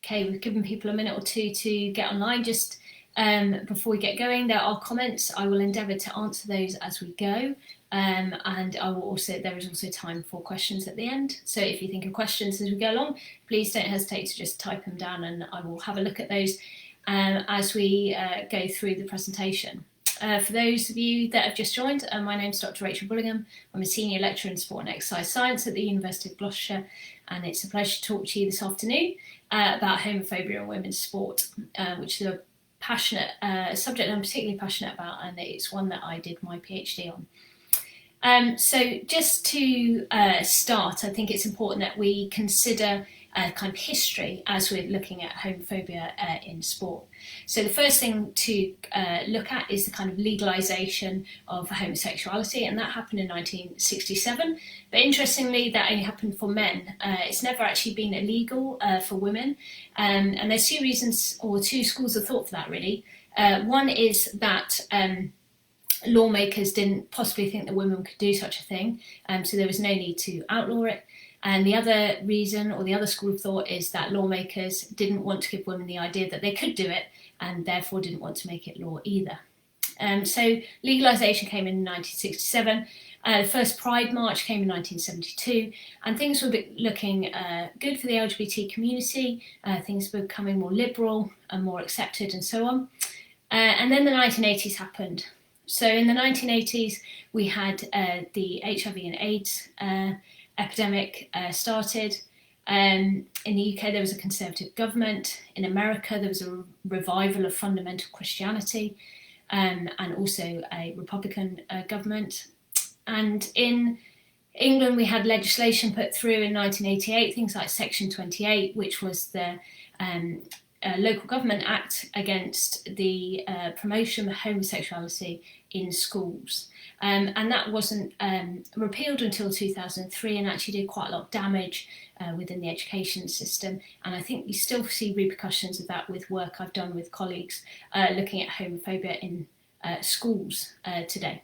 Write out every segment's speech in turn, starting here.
Okay, we've given people a minute or two to get online. Just before we get going, there are comments. I will endeavour to answer those as we go. And there is also time for questions at the end. So if you think of questions as we go along, please don't hesitate to just type them down and I will have a look at those as we go through the presentation. For those of you that have just joined, my name is Dr Rachael Bullingham. I'm a Senior Lecturer in Sport and Exercise Science at the University of Gloucestershire, and it's a pleasure to talk to you this afternoon about homophobia in women's sport, which is a passionate subject I'm particularly passionate about, and it's one that I did my PhD on. So just to start, I think it's important that we consider kind of history as we're looking at homophobia in sport. So the first thing to look at is the kind of legalization of homosexuality, and that happened in 1967. But interestingly, that only happened for men. It's never actually been illegal for women, and there's two reasons or two schools of thought for that really. One is that lawmakers didn't possibly think that women could do such a thing, so there was no need to outlaw it. And the other reason, or the other school of thought, is that lawmakers didn't want to give women the idea that they could do it, and therefore didn't want to make it law either. So legalisation came in 1967. The first Pride March came in 1972, and things were looking good for the LGBT community. Things were becoming more liberal and more accepted and so on. And then the 1980s happened. So in the 1980s, we had the HIV and AIDS epidemic started. In the UK, there was a Conservative government. In America, there was a revival of fundamental Christianity, and also a Republican government. And in England, we had legislation put through in 1988, things like Section 28, which was the Local Government Act against the promotion of homosexuality in schools. And that wasn't repealed until 2003, and actually did quite a lot of damage within the education system. And I think you still see repercussions of that with work I've done with colleagues looking at homophobia in schools today.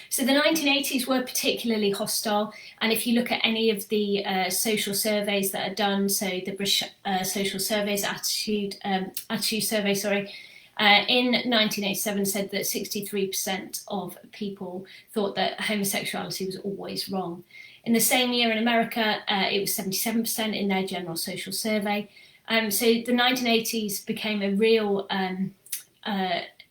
So the 1980s were particularly hostile, and if you look at any of the social surveys that are done, so the British Social Surveys Attitude Survey, in 1987 said that 63% of people thought that homosexuality was always wrong. In the same year in America, it was 77% in their General Social Survey. So the 1980s became a real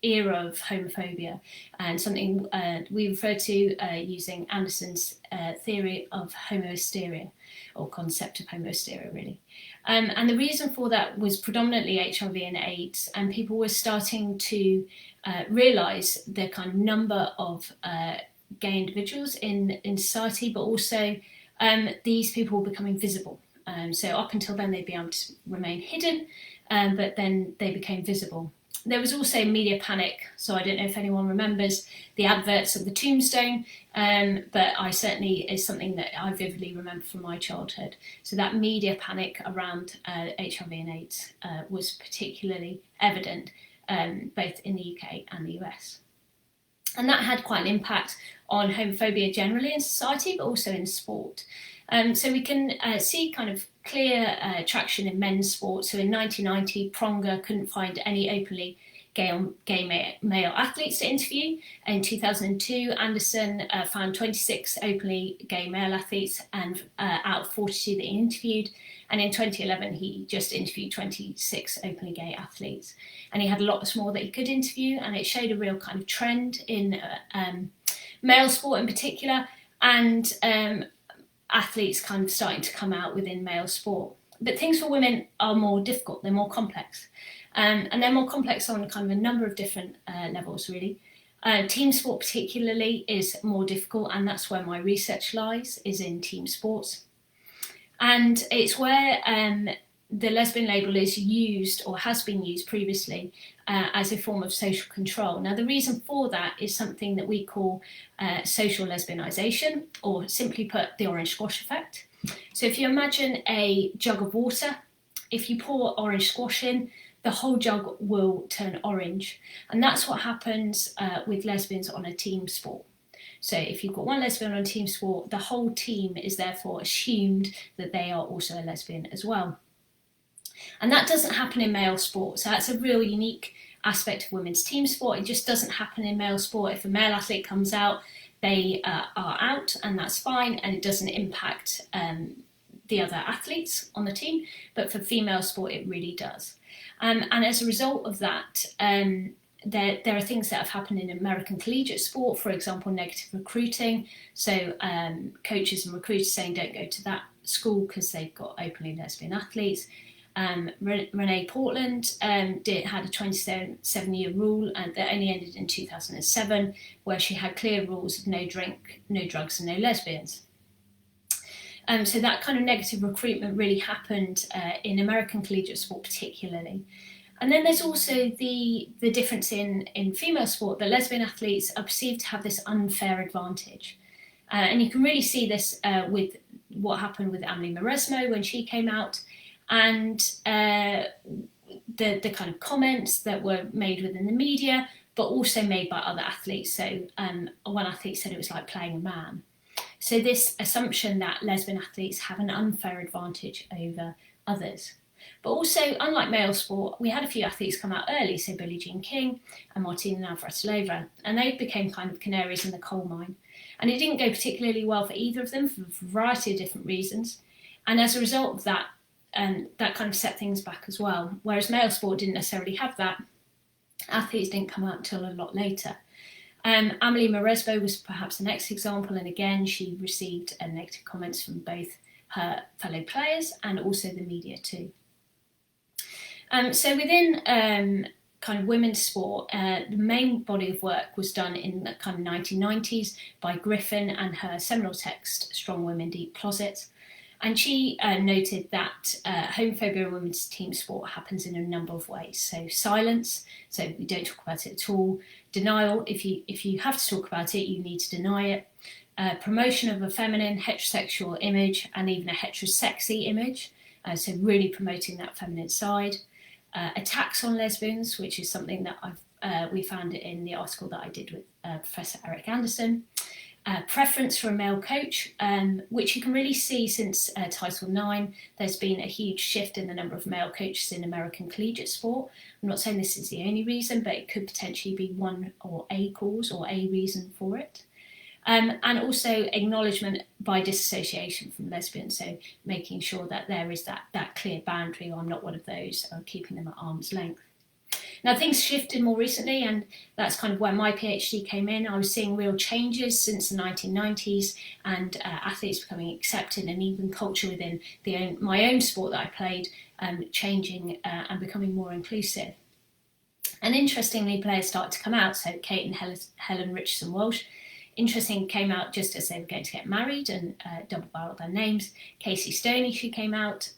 era of homophobia, and something we refer to using Anderson's theory of homohysteria, or concept of homohysteria really. And the reason for that was predominantly HIV and AIDS, and people were starting to realise the kind of number of gay individuals in society, but also these people were becoming visible. So up until then they'd be able to remain hidden, but then they became visible. There was also media panic, so I don't know if anyone remembers the adverts of the tombstone, but I certainly, is something that I vividly remember from my childhood. So that media panic around HIV and AIDS was particularly evident both in the UK and the US. And that had quite an impact on homophobia generally in society, but also in sport. So we can see kind of clear traction in men's sport. So in 1990, Pronger couldn't find any openly gay male athletes to interview. In 2002, Anderson found 26 openly gay male athletes and out of 42 that he interviewed. And in 2011, he just interviewed 26 openly gay athletes. And he had lots more that he could interview, and it showed a real kind of trend in male sport in particular, and athletes kind of starting to come out within male sport. But things for women are more difficult, they're more complex. And they're more complex on kind of a number of different levels really. Team sport particularly is more difficult, and that's where my research lies, is in team sports. And it's where the lesbian label is used, or has been used previously, as a form of social control. Now the reason for that is something that we call social lesbianization, or simply put, the orange squash effect. So if you imagine a jug of water, if you pour orange squash in, the whole jug will turn orange. And that's what happens with lesbians on a team sport. So if you've got one lesbian on a team sport, the whole team is therefore assumed that they are also a lesbian as well. And that doesn't happen in male sport. So that's a real unique aspect of women's team sport. It just doesn't happen in male sport. If a male athlete comes out, they are out, and that's fine, and it doesn't impact the other athletes on the team. But for female sport, it really does. And as a result of that, there are things that have happened in American collegiate sport, for example, negative recruiting. So coaches and recruiters saying don't go to that school because they've got openly lesbian athletes. Renee Portland had a 27-year rule that only ended in 2007, where she had clear rules of no drink, no drugs, and no lesbians. So that kind of negative recruitment really happened in American collegiate sport particularly. And then there's also the difference in female sport, that lesbian athletes are perceived to have this unfair advantage. And you can really see this with what happened with Amelie Mauresmo when she came out, and the kind of comments that were made within the media, but also made by other athletes. So one athlete said it was like playing a man. So this assumption that lesbian athletes have an unfair advantage over others. But also, unlike male sport, we had a few athletes come out early, so Billie Jean King and Martina Navratilova, and they became kind of canaries in the coal mine. And it didn't go particularly well for either of them for a variety of different reasons. And as a result of that, that kind of set things back as well. Whereas male sport didn't necessarily have that, athletes didn't come out until a lot later. Amelie Mauresmo was perhaps the next example, and again, she received negative comments from both her fellow players and also the media too. So within kind of women's sport, the main body of work was done in the kind of 1990s by Griffin and her seminal text, Strong Women, Deep Closets. And she noted that homophobia in women's team sport happens in a number of ways. So silence, so we don't talk about it at all. Denial, if you have to talk about it, you need to deny it. Promotion of a feminine, heterosexual image, and even a heterosexy image. So really promoting that feminine side. Attacks on lesbians, which is something that we found in the article that I did with Professor Eric Anderson. Preference for a male coach, which you can really see since Title IX. There's been a huge shift in the number of male coaches in American collegiate sport. I'm not saying this is the only reason, but it could potentially be one or a cause or a reason for it. And also acknowledgement by disassociation from lesbians, so making sure that there is that clear boundary, I'm not one of those, or keeping them at arm's length. Now, things shifted more recently, and that's kind of where my PhD came in. I was seeing real changes since the 1990s, and athletes becoming accepted, and even culture within my own sport that I played changing and becoming more inclusive. And interestingly, players started to come out. So Kate and Helen Richardson-Walsh, interesting, came out just as they were going to get married and double-barreled their names. Casey Stoney, she came out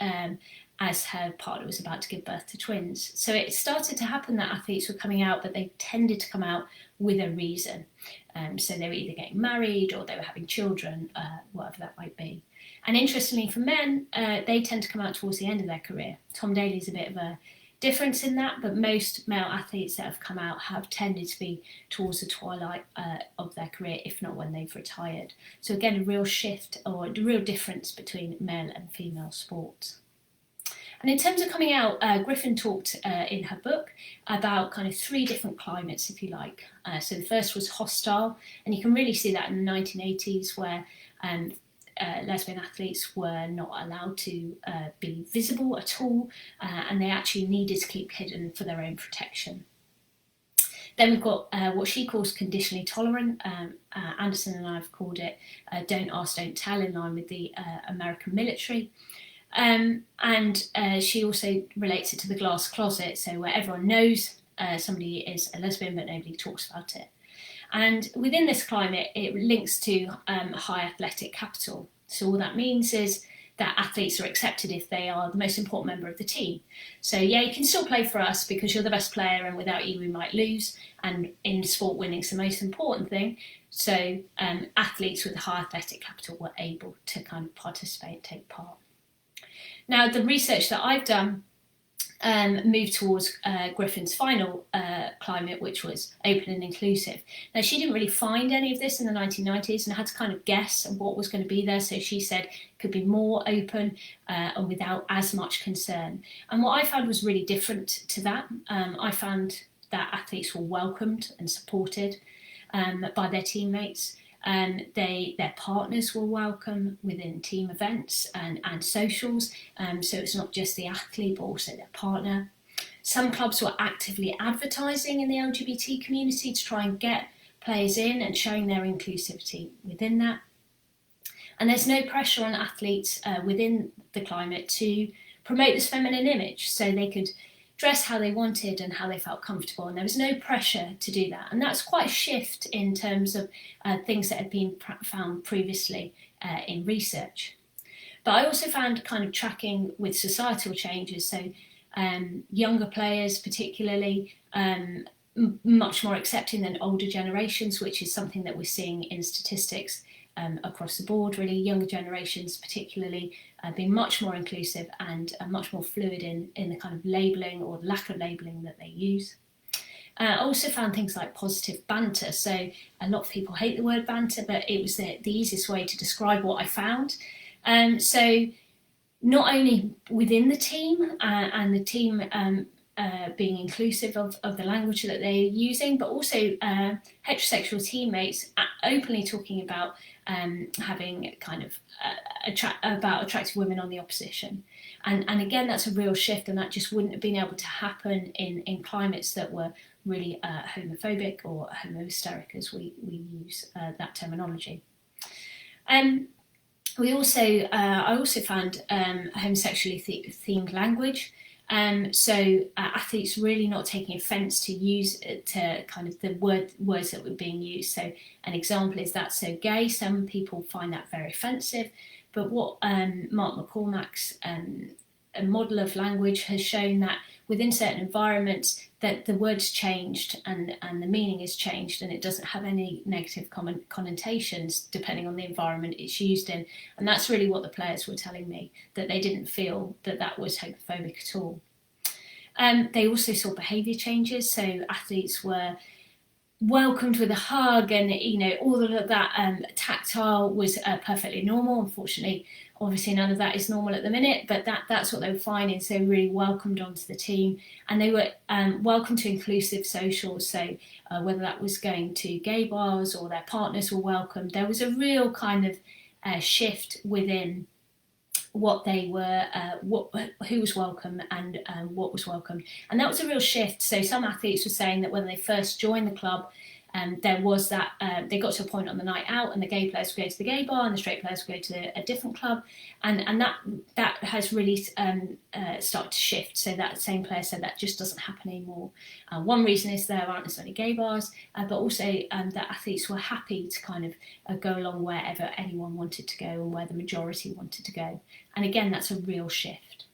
as her partner was about to give birth to twins. So it started to happen that athletes were coming out, but they tended to come out with a reason. So they were either getting married or they were having children, whatever that might be. And interestingly for men, they tend to come out towards the end of their career. Tom Daley's a bit of a difference in that, but most male athletes that have come out have tended to be towards the twilight of their career, if not when they've retired. So again, a real shift or a real difference between male and female sports. And in terms of coming out, Griffin talked in her book about kind of three different climates, if you like. So the first was hostile, and you can really see that in the 1980s, where lesbian athletes were not allowed to be visible at all, and they actually needed to keep hidden for their own protection. Then we've got what she calls conditionally tolerant. Anderson and I have called it don't ask, don't tell, in line with the American military. And she also relates it to the glass closet, so where everyone knows somebody is a lesbian but nobody talks about it. And within this climate, it links to high athletic capital. So all that means is that athletes are accepted if they are the most important member of the team. So yeah, you can still play for us because you're the best player, and without you we might lose. And in sport, winning's the most important thing. So athletes with high athletic capital were able to kind of participate, take part. Now, the research that I've done moved towards Griffin's final climate, which was open and inclusive. Now, she didn't really find any of this in the 1990s and had to kind of guess what was going to be there. So she said it could be more open and without as much concern. And what I found was really different to that. I found that athletes were welcomed and supported by their teammates. Their partners were welcome within team events and socials, so it's not just the athlete but also their partner. Some clubs were actively advertising in the LGBT community to try and get players in and showing their inclusivity within that. And there's no pressure on athletes within the climate to promote this feminine image, so they could dress how they wanted and how they felt comfortable, and there was no pressure to do that. And that's quite a shift in terms of things that had been found previously in research. But I also found kind of tracking with societal changes, so younger players particularly much more accepting than older generations, which is something that we're seeing in statistics across the board, really. Younger generations particularly being much more inclusive and much more fluid in the kind of labelling or lack of labelling that they use. I also found things like positive banter. So a lot of people hate the word banter, but it was the easiest way to describe what I found. So not only within the team and the team being inclusive of the language that they're using, but also heterosexual teammates openly talking about having kind of about attractive women on the opposition. And again, that's a real shift, and that just wouldn't have been able to happen in climates that were really homophobic or homo-hysteric, as we use that terminology. I also found homosexually themed language. So athletes really not taking offence to kind of the words that were being used. So an example is "that's so gay." Some people find that very offensive, but what Mark McCormack's a model of language has shown that within certain environments that the word's changed and the meaning is changed, and it doesn't have any negative connotations depending on the environment it's used in. And that's really what the players were telling me, that they didn't feel that was homophobic at all. They also saw behaviour changes, so athletes were welcomed with a hug, and all of that tactile was perfectly normal. Unfortunately, obviously none of that is normal at the minute, but that's what they were finding. So really welcomed onto the team, and they were welcome to inclusive socials. So whether that was going to gay bars or their partners were welcomed, there was a real kind of shift within what they were, who was welcome and what was welcome. And that was a real shift. So some athletes were saying that when they first joined the club, there was that, they got to a point on the night out and the gay players would go to the gay bar and the straight players would go to a different club. And that has really started to shift. So that same player said that just doesn't happen anymore. One reason is there aren't necessarily gay bars, but also that athletes were happy to kind of go along wherever anyone wanted to go and where the majority wanted to go. And again, that's a real shift.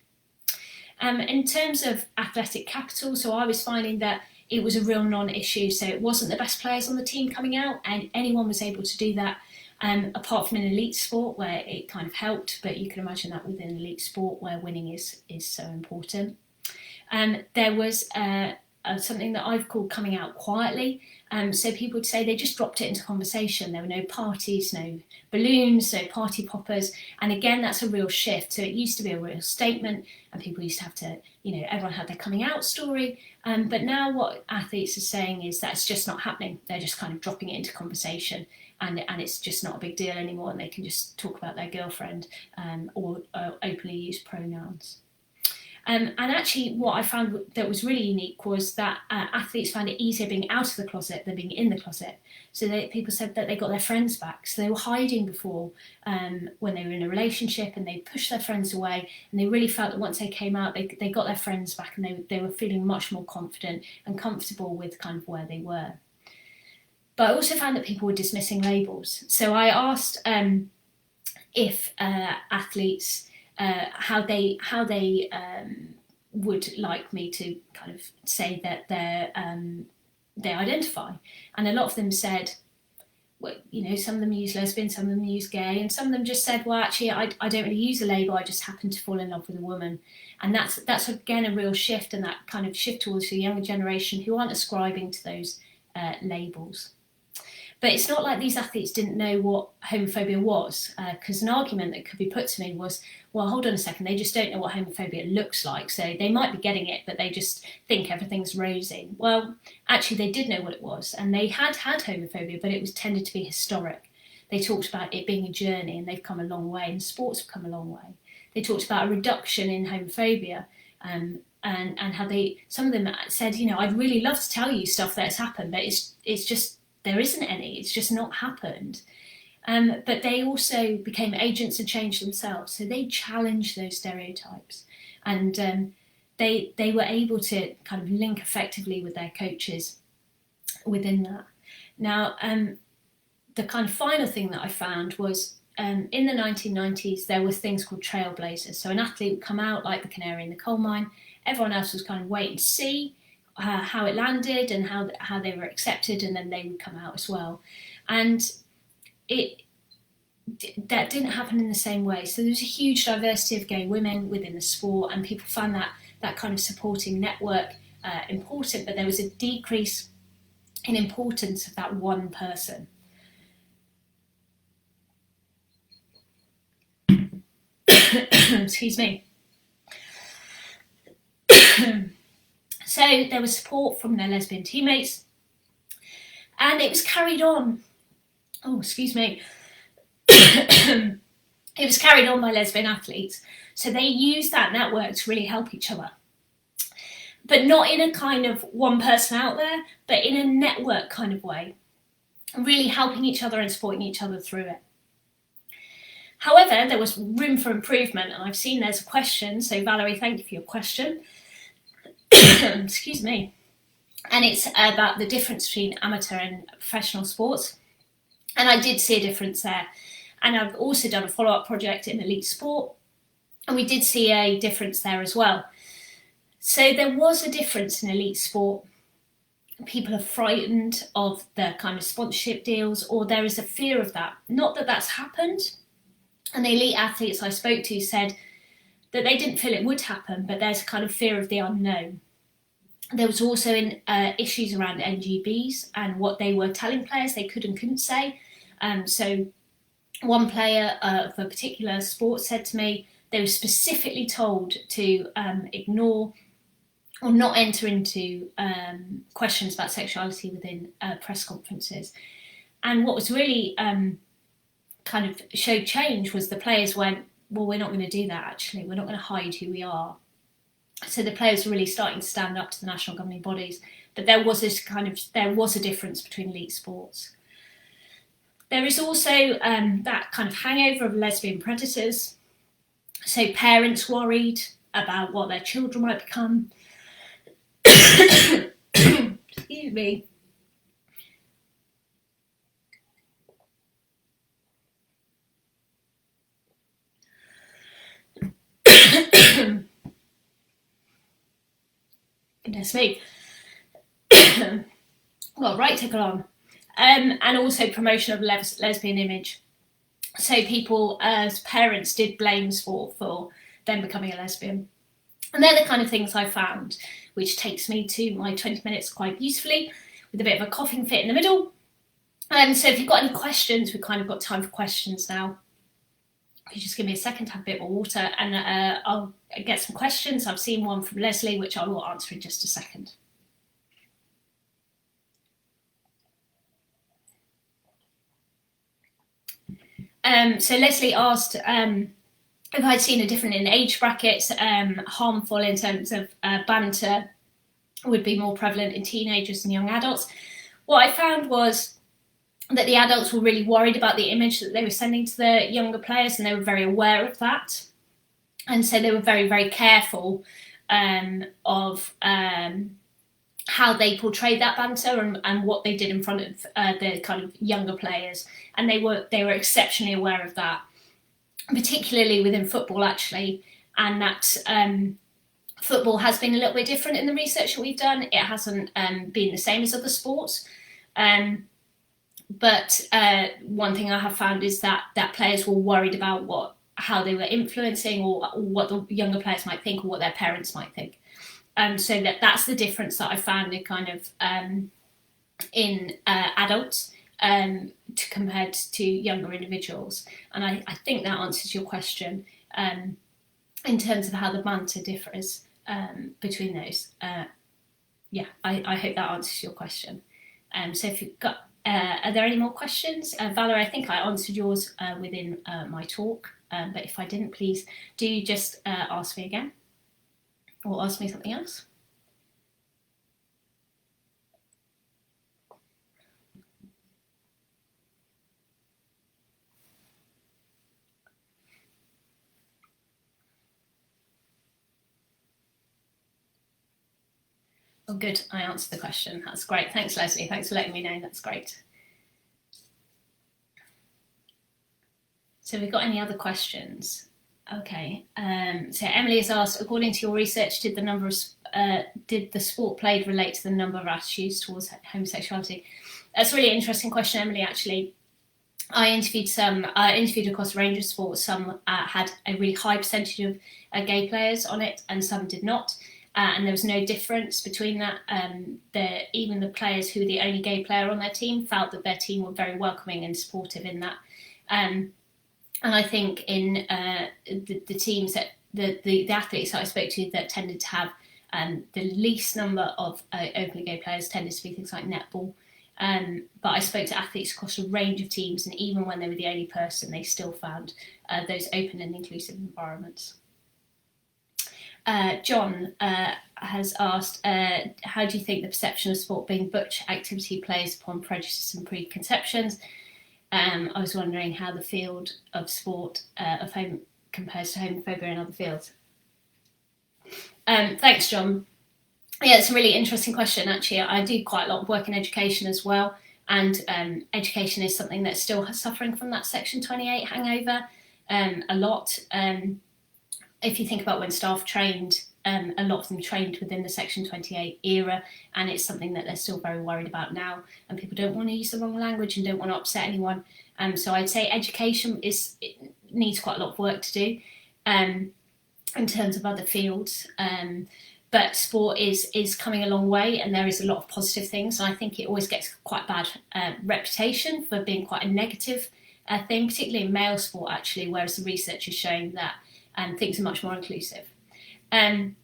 In terms of athletic capital, so I was finding that it was a real non-issue. So it wasn't the best players on the team coming out, and anyone was able to do that, apart from an elite sport where it kind of helped, but you can imagine that within an elite sport where winning is so important. There was something that I've called coming out quietly. So people would say they just dropped it into conversation. There were no parties, no balloons, no party poppers. And again, that's a real shift. So it used to be a real statement and people used to have to, everyone had their coming out story. But now what athletes are saying is that it's just not happening. They're just kind of dropping it into conversation and it's just not a big deal anymore. And they can just talk about their girlfriend or openly use pronouns. And actually what I found that was really unique was that athletes found it easier being out of the closet than being in the closet. So people said that they got their friends back. So they were hiding before when they were in a relationship and they pushed their friends away, and they really felt that once they came out, they got their friends back and they were feeling much more confident and comfortable with kind of where they were. But I also found that people were dismissing labels. So I asked if athletes how they would like me to kind of say that they identify, and a lot of them said some of them use lesbian, some of them use gay, and some of them just said, well, actually, I don't really use a label, I just happen to fall in love with a woman. And that's again a real shift, and that kind of shift towards the younger generation who aren't ascribing to those labels. But it's not like these athletes didn't know what homophobia was, because an argument that could be put to me was, well, hold on a second, they just don't know what homophobia looks like, so they might be getting it, but they just think everything's rosy. Well, actually, they did know what it was, and they had homophobia, but it was tended to be historic. They talked about it being a journey, and they've come a long way, and sports have come a long way. They talked about a reduction in homophobia, and how some of them said, I'd really love to tell you stuff that has happened, but it's just, there isn't any, it's just not happened. But they also became agents of change themselves, so they challenged those stereotypes, and they were able to kind of link effectively with their coaches within that. Now, the kind of final thing that I found was in the 1990s, there were things called Trailblazers. So an athlete would come out like the canary in the coal mine, everyone else was kind of waiting to see how it landed and how they were accepted, and then they would come out as well. And that didn't happen in the same way. So there was a huge diversity of gay women within the sport, and people found that kind of supporting network important, but there was a decrease in importance of that one person. Excuse me. So there was support from their lesbian teammates, and it was carried on. Oh, excuse me. It was carried on by lesbian athletes. So they used that network to really help each other. But not in a kind of one person out there, but in a network kind of way. Really helping each other and supporting each other through it. However, there was room for improvement, and I've seen there's a question. So Valerie, thank you for your question. Excuse me. And it's about the difference between amateur and professional sports. And I did see a difference there. And I've also done a follow-up project in elite sport, and we did see a difference there as well. So there was a difference in elite sport. People are frightened of the kind of sponsorship deals, or there is a fear of that. Not that that's happened. And the elite athletes I spoke to said that they didn't feel it would happen, but there's a kind of fear of the unknown. There was also issues around NGBs and what they were telling players they could and couldn't say. So one player of a particular sport said to me they were specifically told to ignore or not enter into questions about sexuality within press conferences. And what was really kind of showed change was the players went, well, we're not going to do that actually, we're not going to hide who we are. So the players were really starting to stand up to the national governing bodies, but there was a difference between elite sports. There is also that kind of hangover of lesbian predators. So parents worried about what their children might become. Excuse me. Goodness me. Well, right tickle on. And also promotion of lesbian image. So people, as parents, did blame sport for them becoming a lesbian. And they're the kind of things I found, which takes me to my 20 minutes quite beautifully, with a bit of a coughing fit in the middle. So if you've got any questions, we've kind of got time for questions now. If you just give me a second to have a bit more water, and I'll get some questions. I've seen one from Leslie, which I will answer in just a second. So Leslie asked if I'd seen a difference in age brackets, harmful in terms of banter would be more prevalent in teenagers and young adults. What I found was that the adults were really worried about the image that they were sending to the younger players, and they were very aware of that. And so they were very, very careful of how they portrayed that banter and what they did in front of the kind of younger players. And they were exceptionally aware of that, particularly within football, actually. And that football has been a little bit different in the research that we've done. It hasn't been the same as other sports. But one thing I have found is that players were worried about how they were influencing, or what the younger players might think, or what their parents might think. So that's the difference that I found in kind of in adults compared to younger individuals. And I think that answers your question in terms of how the banter differs between those. Yeah, I hope that answers your question. So if you've got, are there any more questions? Valerie, I think I answered yours within my talk, but if I didn't, please do just ask me again, or ask me something else. Oh, good, I answered the question. That's great. Thanks, Leslie. Thanks for letting me know. That's great. So, have we got any other questions? Okay. So Emily has asked, according to your research, did the sport played relate to the number of attitudes towards homosexuality? That's a really interesting question, Emily. Actually, I interviewed across a range of sports. Some had a really high percentage of gay players on it, and some did not. And there was no difference between that. Even the players who were the only gay player on their team felt that their team were very welcoming and supportive in that. And I think in the teams that the athletes that I spoke to that tended to have the least number of openly gay players tended to be things like netball. But I spoke to athletes across a range of teams, and even when they were the only person, they still found those open and inclusive environments. John has asked, how do you think the perception of sport being butch activity plays upon prejudice and preconceptions? I was wondering how the field of sport compares to homophobia in other fields. Thanks, John. Yeah, it's a really interesting question, actually. I do quite a lot of work in education as well, and education is something that's still suffering from that Section 28 hangover a lot. If you think about when staff trained, a lot of them trained within the Section 28 era, and it's something that they're still very worried about now, and people don't want to use the wrong language and don't want to upset anyone. So I'd say education needs quite a lot of work to do in terms of other fields. But sport is coming a long way, and there is a lot of positive things. And I think it always gets quite a bad reputation for being quite a negative thing, particularly in male sport, actually, whereas the research is showing that things are much more inclusive. And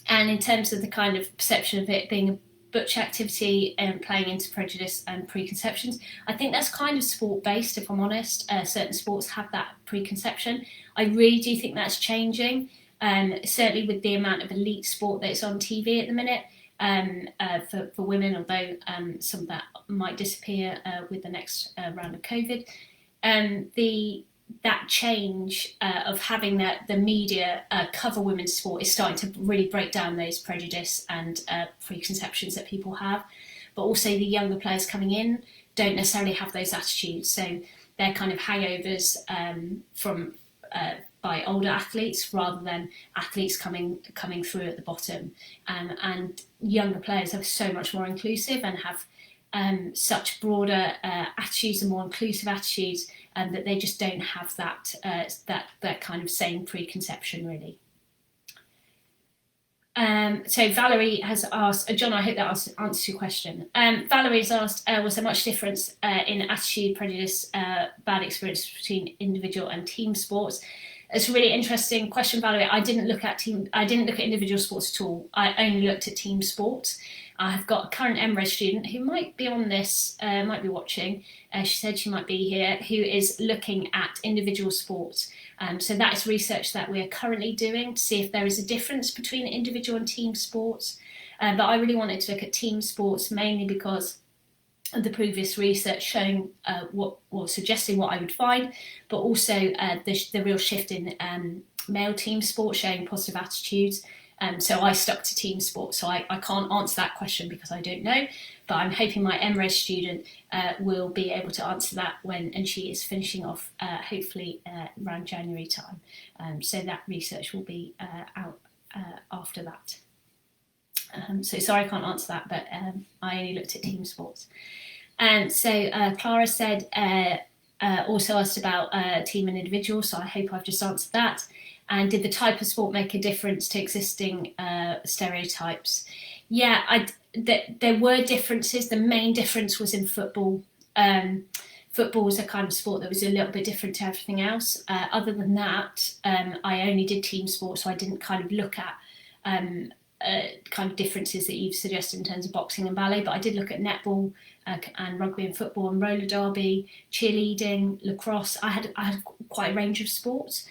in terms of the kind of perception of it being a butch activity and playing into prejudice and preconceptions, I think that's kind of sport-based, if I'm honest. Certain sports have that preconception. I really do think that's changing. Certainly with the amount of elite sport that's on TV at the minute for women, although some of that might disappear with the next round of COVID. That change of having the media cover women's sport is starting to really break down those prejudice and preconceptions that people have. But also the younger players coming in don't necessarily have those attitudes. So they're kind of hangovers from by older athletes rather than athletes coming through at the bottom. And younger players are so much more inclusive and have such broader attitudes and more inclusive attitudes that they just don't have that kind of same preconception, really. So Valerie has asked, John, I hope that answers your question. Valerie has asked, was there much difference in attitude, prejudice, bad experience between individual and team sports? It's a really interesting question, Valerie. I didn't look at individual sports at all. I only looked at team sports. I've got a current MRes student who might be on this, might be watching. She said she might be here, who is looking at individual sports. So that is research that we are currently doing to see if there is a difference between individual and team sports. But I really wanted to look at team sports mainly because of the previous research showing suggesting what I would find, but also the real shift in male team sport showing positive attitudes. So I stuck to team sport. So I can't answer that question because I don't know, but I'm hoping my MRes student will be able to answer that and she is finishing off hopefully around January time. So that research will be out after that. So sorry I can't answer that, but I only looked at team sports. Clara said, also asked about team and individual, so I hope I've just answered that. And did the type of sport make a difference to existing stereotypes? Yeah, there were differences. The main difference was in football. Football was a kind of sport that was a little bit different to everything else. Other than that, I only did team sports, so I didn't kind of look at kind of differences that you've suggested in terms of boxing and ballet, but I did look at netball and rugby and football and roller derby, cheerleading, lacrosse. I had quite a range of sports,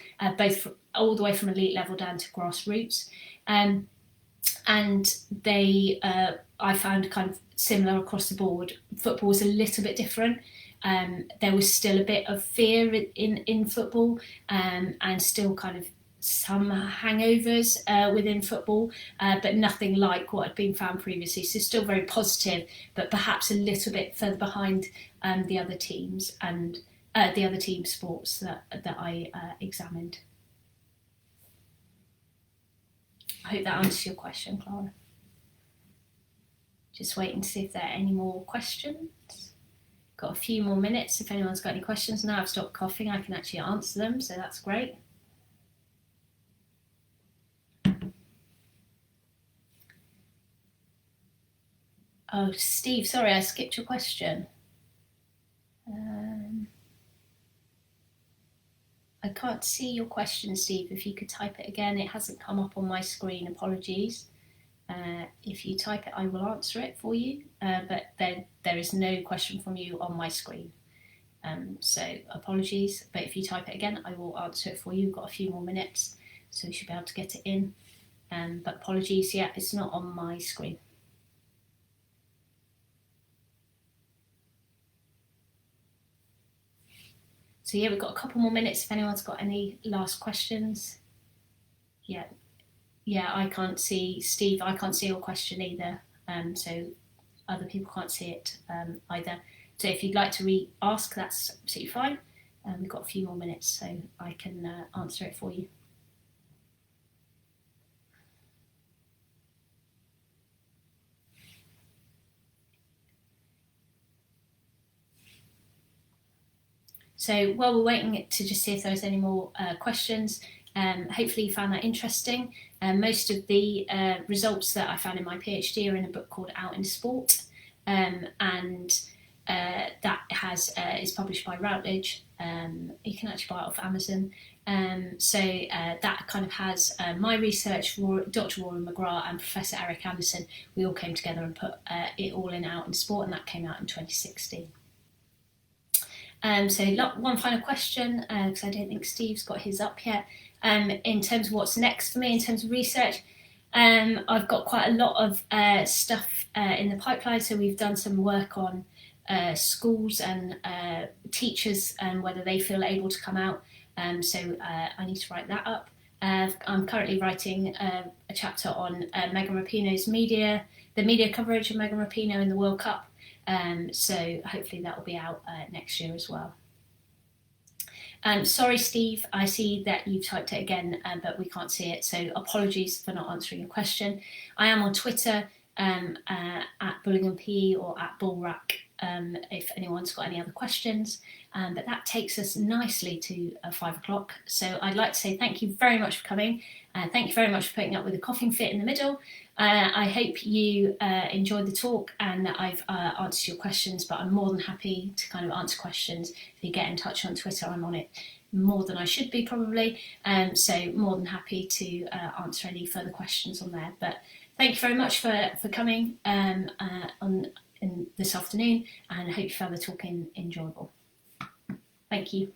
all the way from elite level down to grassroots, and I found kind of similar across the board. Football was a little bit different. There was still a bit of fear in football, and still kind of some hangovers within football, but nothing like what had been found previously. So still very positive, but perhaps a little bit further behind the other teams and the other team sports that I examined. I hope that answers your question, Clara. Just waiting to see if there are any more questions. Got a few more minutes. If anyone's got any questions, now I've stopped coughing, I can actually answer them, so that's great. Oh, Steve, sorry, I skipped your question. I can't see your question, Steve. If you could type it again, it hasn't come up on my screen. Apologies. If you type it, I will answer it for you, but there is no question from you on my screen. So apologies, but if you type it again, I will answer it for you. We've got a few more minutes, so you should be able to get it in. But apologies, yeah, it's not on my screen. So yeah, we've got a couple more minutes if anyone's got any last questions. Yeah, I can't see, Steve, I can't see your question either, so other people can't see it either. So if you'd like to re-ask, that's absolutely fine. We've got a few more minutes, so I can answer it for you. So while we're waiting to just see if there's any more questions, hopefully you found that interesting. Most of the results that I found in my PhD are in a book called Out in Sport, and that is published by Routledge. You can actually buy it off Amazon. So that kind of has my research, Dr Rory McGrath and Professor Eric Anderson. We all came together and put it all in Out in Sport, and that came out in 2016. So one final question, because I don't think Steve's got his up yet. In terms of what's next for me in terms of research, I've got quite a lot of stuff in the pipeline. So we've done some work on schools and teachers and whether they feel able to come out. So I need to write that up. I'm currently writing a chapter on Megan Rapinoe's the media coverage of Megan Rapinoe in the World Cup. So hopefully that will be out next year as well. Sorry, Steve, I see that you've typed it again, but we can't see it, so apologies for not answering your question. I am on Twitter at Bullingham PE or at Bullrack if anyone's got any other questions. But that takes us nicely to 5 o'clock. So I'd like to say thank you very much for coming. Thank you very much for putting up with the coughing fit in the middle. I hope you enjoyed the talk and that I've answered your questions, but I'm more than happy to kind of answer questions. If you get in touch on Twitter, I'm on it more than I should be probably. So more than happy to answer any further questions on there. But thank you very much for coming in this afternoon, and I hope you found the talk enjoyable. Thank you.